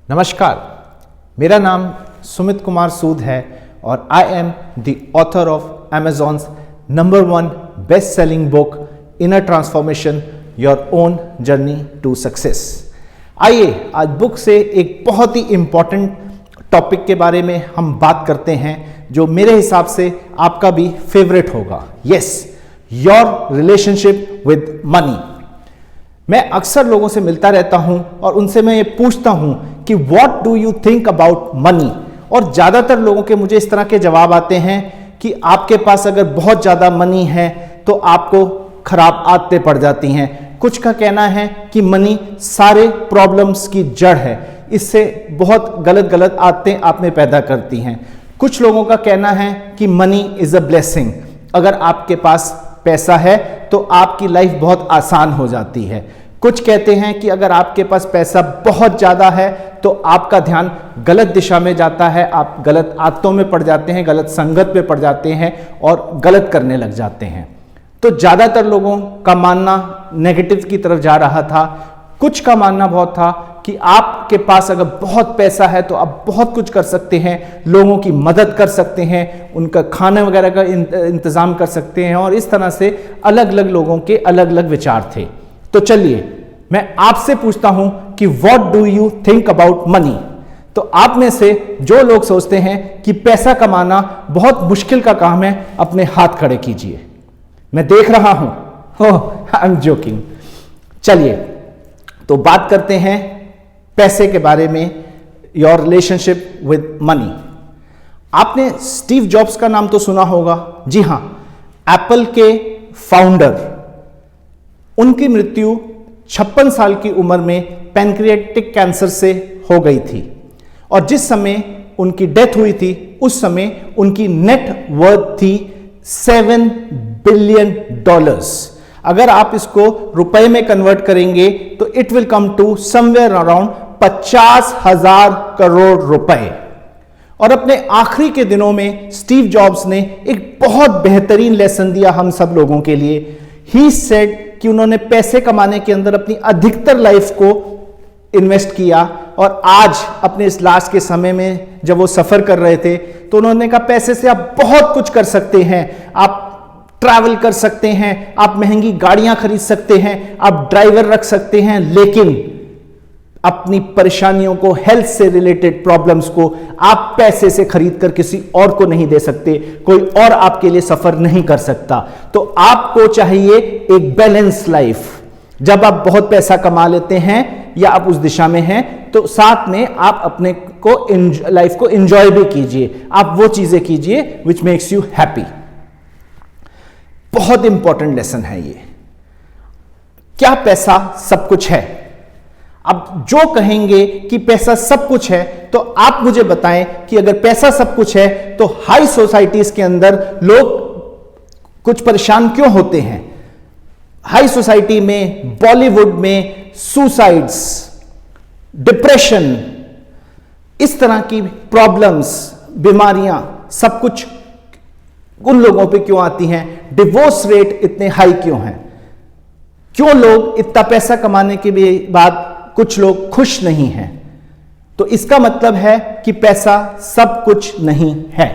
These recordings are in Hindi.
नमस्कार, मेरा नाम सुमित कुमार सूद है और I am the author of Amazon's #1 best selling book inner transformation your own journey to success. आइए आज बुक से एक बहुत ही इंपॉर्टेंट टॉपिक के बारे में हम बात करते हैं जो मेरे हिसाब से आपका भी फेवरेट होगा। Yes, your relationship with money. मैं अक्सर लोगों से मिलता रहता हूं और उनसे मैं ये पूछता हूं कि what do you think about money, और ज्यादातर लोगों के मुझे इस तरह के जवाब आते हैं कि आपके पास अगर बहुत ज्यादा मनी है तो आपको खराब आदतें पड़ जाती हैं। कुछ का कहना है कि मनी सारे प्रॉब्लम्स की जड़ है, इससे बहुत गलत आदतें आप में पैदा करती हैं। कुछ लोगों का कहना है कि मनी इज अ ब्लेसिंग, अगर आपके पास पैसा है तो आपकी लाइफ बहुत आसान हो जाती है। कुछ कहते हैं कि अगर आपके पास पैसा बहुत ज़्यादा है तो आपका ध्यान गलत दिशा में जाता है, आप गलत आदतों में पड़ जाते हैं, गलत संगत में पड़ जाते हैं और गलत करने लग जाते हैं। तो ज़्यादातर लोगों का मानना नेगेटिव की तरफ जा रहा था। कुछ का मानना बहुत था कि आपके पास अगर बहुत पैसा है तो आप बहुत कुछ कर सकते हैं, लोगों की मदद कर सकते हैं, उनका खाने वगैरह का इंतज़ाम कर सकते हैं, और इस तरह से अलग अलग लोगों के अलग अलग विचार थे। तो चलिए मैं आपसे पूछता हूं कि what do you think about money. तो आप में से जो लोग सोचते हैं कि पैसा कमाना बहुत मुश्किल का काम है, अपने हाथ खड़े कीजिए। मैं देख रहा हूं, आई एम जोकिंग। चलिए तो बात करते हैं पैसे के बारे में, योर रिलेशनशिप विद मनी। आपने स्टीव जॉब्स का नाम तो सुना होगा। जी हां, एप्पल के फाउंडर। उनकी मृत्यु 56 साल की उम्र में पैनक्रियाटिक कैंसर से हो गई थी, और जिस समय उनकी डेथ हुई थी उस समय उनकी नेट वर्थ थी $7 बिलियन। अगर आप इसको रुपए में कन्वर्ट करेंगे तो it will come to somewhere around 50,000 crore रुपए। और अपने आखिरी के दिनों में स्टीव जॉब्स ने एक बहुत बेहतरीन लेसन दिया हम सब लोगों के लिए। ही सेड कि उन्होंने पैसे कमाने के अंदर अपनी अधिकतर लाइफ को इन्वेस्ट किया, और आज अपने इस लास्ट के समय में जब वो सफर कर रहे थे तो उन्होंने कहा पैसे से आप बहुत कुछ कर सकते हैं। आप ट्रैवल कर सकते हैं, आप महंगी गाड़ियां खरीद सकते हैं, आप ड्राइवर रख सकते हैं, लेकिन अपनी परेशानियों को, हेल्थ से रिलेटेड प्रॉब्लम्स को आप पैसे से खरीद कर किसी और को नहीं दे सकते, कोई और आपके लिए सफर नहीं कर सकता। तो आपको चाहिए एक बैलेंस लाइफ। जब आप बहुत पैसा कमा लेते हैं या आप उस दिशा में हैं तो साथ में आप अपने को लाइफ को एंजॉय भी कीजिए, आप वो चीजें कीजिए विच मेक्स यू हैप्पी। बहुत इंपॉर्टेंट लेसन है ये। क्या पैसा सब कुछ है? अब जो कहेंगे कि पैसा सब कुछ है तो आप मुझे बताएं कि अगर पैसा सब कुछ है तो हाई सोसाइटीज के अंदर लोग कुछ परेशान क्यों होते हैं? हाई सोसाइटी में, बॉलीवुड में सुसाइड्स, डिप्रेशन, इस तरह की प्रॉब्लम्स, बीमारियां, सब कुछ उन लोगों पे क्यों आती हैं? डिवोर्स रेट इतने हाई क्यों हैं? क्यों लोग इतना पैसा कमाने के बाद कुछ लोग खुश नहीं हैं? तो इसका मतलब है कि पैसा सब कुछ नहीं है।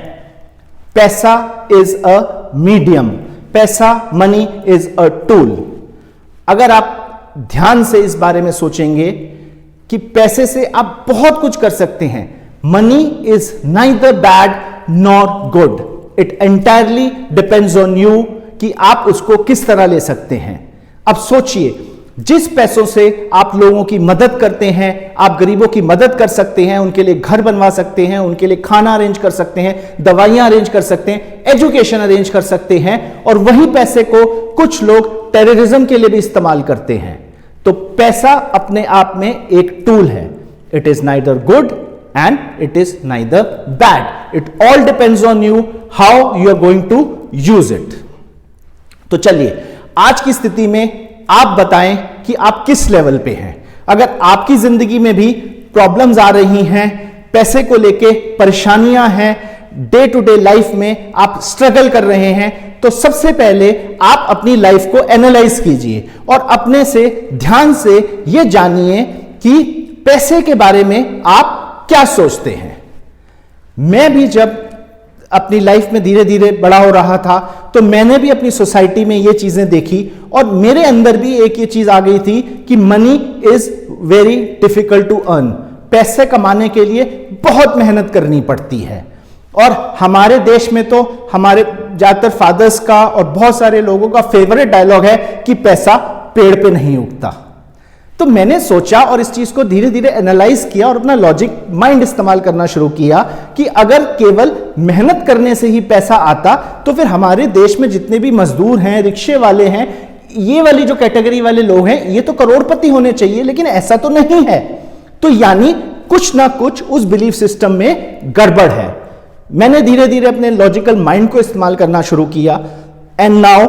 पैसा इज अ मीडियम, पैसा, मनी इज अ टूल। अगर आप ध्यान से इस बारे में सोचेंगे कि पैसे से आप बहुत कुछ कर सकते हैं। Money is neither bad nor good, it entirely depends on you कि आप उसको किस तरह ले सकते हैं। अब सोचिए, जिस पैसों से आप लोगों की मदद करते हैं, आप गरीबों की मदद कर सकते हैं, उनके लिए घर बनवा सकते हैं, उनके लिए खाना अरेंज कर सकते हैं, दवाइयां अरेंज कर सकते हैं, एजुकेशन अरेंज कर सकते हैं, और वही पैसे को कुछ लोग टेररिज्म के लिए भी इस्तेमाल करते हैं। तो पैसा अपने आप में एक टूल है। It is neither good and it is neither bad, it all depends on you how you are going to use it. तो चलिए आज की स्थिति में आप बताएं कि आप किस लेवल पे हैं। अगर आपकी जिंदगी में भी प्रॉब्लम्स आ रही हैं, पैसे को लेके परेशानियां हैं, डे टू डे लाइफ में आप स्ट्रगल कर रहे हैं, तो सबसे पहले आप अपनी लाइफ को एनालाइज कीजिए और अपने से ध्यान से यह जानिए कि पैसे के बारे में आप क्या सोचते हैं। मैं भी जब अपनी लाइफ में धीरे धीरे बड़ा हो रहा था तो मैंने भी अपनी सोसाइटी में ये चीजें देखी और मेरे अंदर भी एक ये चीज आ गई थी कि money is very difficult to earn. पैसे कमाने के लिए बहुत मेहनत करनी पड़ती है और हमारे देश में तो हमारे ज्यादातर फादर्स का और बहुत सारे लोगों का फेवरेट डायलॉग है कि पैसा पेड़ पे नहीं उगता। तो मैंने सोचा और इस चीज को धीरे धीरे एनालाइज किया और अपना लॉजिक माइंड इस्तेमाल करना शुरू किया कि अगर केवल मेहनत करने से ही पैसा आता तो फिर हमारे देश में जितने भी मजदूर हैं, रिक्शे वाले हैं, ये वाली जो कैटेगरी वाले लोग हैं, ये तो करोड़पति होने चाहिए, लेकिन ऐसा तो नहीं है। तो यानी कुछ ना कुछ उस बिलीफ सिस्टम में गड़बड़ है। मैंने धीरे धीरे अपने लॉजिकल माइंड को इस्तेमाल करना शुरू किया एंड नाउ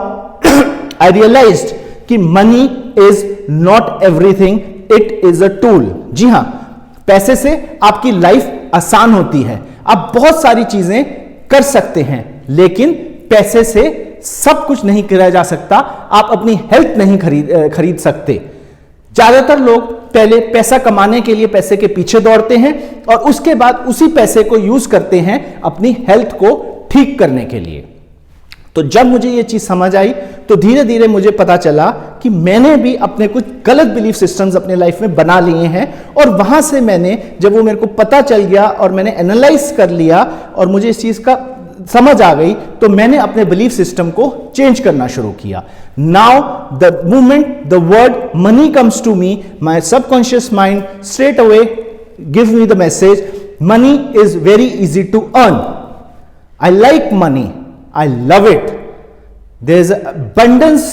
आई रियलाइज्ड कि money is not everything, it is a tool. जी हां, पैसे से आपकी लाइफ आसान होती है, आप बहुत सारी चीजें कर सकते हैं, लेकिन पैसे से सब कुछ नहीं किया जा सकता। आप अपनी हेल्थ नहीं खरीद सकते। ज्यादातर लोग पहले पैसा कमाने के लिए पैसे के पीछे दौड़ते हैं और उसके बाद उसी पैसे को यूज करते हैं अपनी हेल्थ को ठीक करने के लिए। तो जब मुझे ये चीज समझ आई तो धीरे धीरे मुझे पता चला कि मैंने भी अपने कुछ गलत बिलीफ सिस्टम्स अपने लाइफ में बना लिए हैं और वहां से मैंने, जब वो मेरे को पता चल गया और मैंने एनालाइज कर लिया और मुझे इस चीज का समझ आ गई, तो मैंने अपने बिलीफ सिस्टम को चेंज करना शुरू किया। Now the moment the word money comes to me, my subconscious mind straight away give me the message, money is very easy to earn, I like money, I love it. There is abundance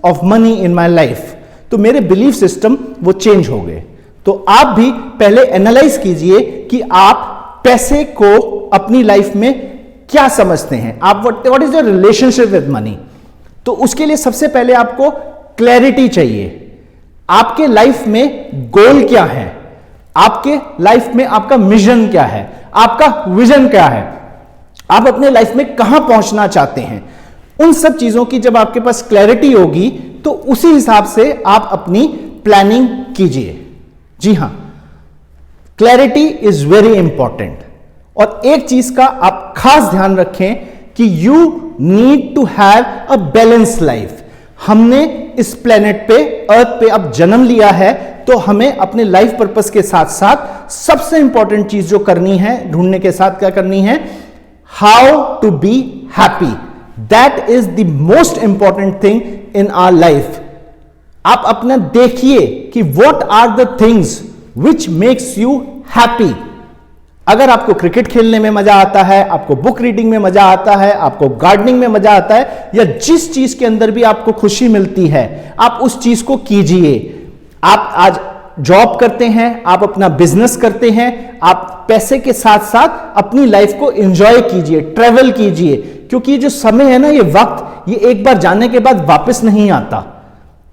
of money in my life. तो मेरे बिलीफ सिस्टम वो चेंज हो गए। तो आप भी पहले एनालाइज कीजिए कि आप पैसे को अपनी लाइफ में क्या समझते हैं, आप what is your relationship with money. तो उसके लिए सबसे पहले आपको क्लैरिटी चाहिए। आपके लाइफ में गोल क्या है, आपके लाइफ में आपका मिशन क्या है, आपका विजन क्या है, आप अपने लाइफ में कहां पहुंचना चाहते हैं। उन सब चीजों की जब आपके पास क्लैरिटी होगी तो उसी हिसाब से आप अपनी प्लानिंग कीजिए। जी हां, क्लैरिटी इज वेरी इंपॉर्टेंट। और एक चीज का आप खास ध्यान रखें कि you need to have a balance life. हमने इस प्लेनेट पे, अर्थ पे अब जन्म लिया है, तो हमें अपने लाइफ पर्पस के साथ साथ सबसे इंपॉर्टेंट चीज जो करनी है, ढूंढने के साथ क्या करनी है, how to be happy. That is the most important thing in our life. आप अपना देखिए कि what are the things which makes you happy. अगर आपको क्रिकेट खेलने में मजा आता है, आपको बुक रीडिंग में मजा आता है, आपको गार्डनिंग में मजा आता है, या जिस चीज के अंदर भी आपको खुशी मिलती है, आप उस चीज को कीजिए। आप आज जॉब करते हैं, आप अपना बिजनेस करते हैं, आप पैसे के साथ साथ अपनी लाइफ को एंजॉय कीजिए, ट्रेवल कीजिए, क्योंकि ये जो समय है ना, ये वक्त, ये एक बार जाने के बाद वापस नहीं आता।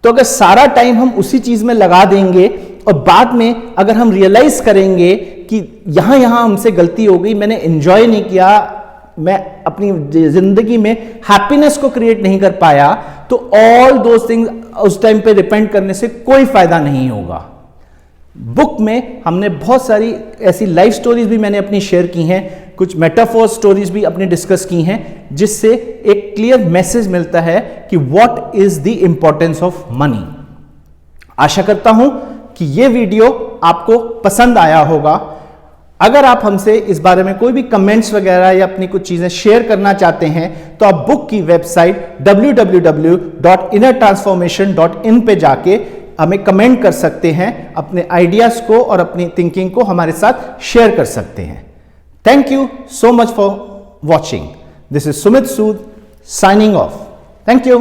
तो अगर सारा टाइम हम उसी चीज में लगा देंगे और बाद में अगर हम रियलाइज करेंगे कि यहां यहां हमसे गलती हो गई, मैंने एंजॉय नहीं किया, मैं अपनी जिंदगी में हैप्पीनेस को क्रिएट नहीं कर पाया, तो ऑल दोज थिंग्स उस टाइम पे डिपेंड करने से कोई फायदा नहीं होगा। बुक में हमने बहुत सारी ऐसी लाइफ स्टोरीज भी मैंने अपनी शेयर की हैं, कुछ मेटाफोर स्टोरीज भी अपनी डिस्कस की हैं, जिससे एक क्लियर मैसेज मिलता है कि what is the importance of money. आशा करता हूं कि यह वीडियो आपको पसंद आया होगा। अगर आप हमसे इस बारे में कोई भी कमेंट्स वगैरह या अपनी कुछ चीजें शेयर करना चाहते हैं तो आप बुक की वेबसाइट www.innertransformation.in पे जाके हमें कमेंट कर सकते हैं, अपने आइडियाज को और अपनी थिंकिंग को हमारे साथ शेयर कर सकते हैं। Thank you so much for watching. This is Sumit Sood signing off. Thank you.